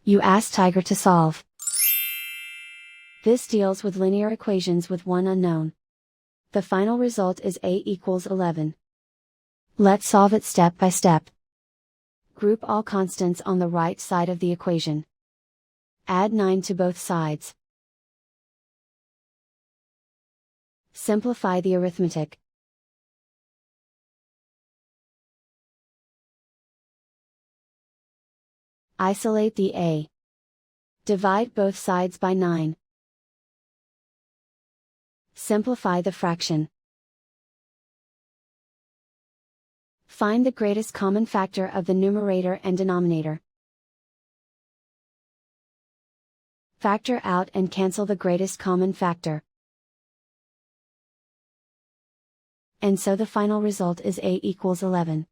You ask Tiger to solve. This deals with linear equations with one unknown. The final result is a equals 11. Let's solve it step by step. Group all constants on the right side of the equation. Add 9 to both sides. Simplify the arithmetic. Isolate the a. Divide both sides by 9. Simplify the fraction. Find the greatest common factor of the numerator and denominator. Factor out and cancel the greatest common factor. And so the final result is a equals 11.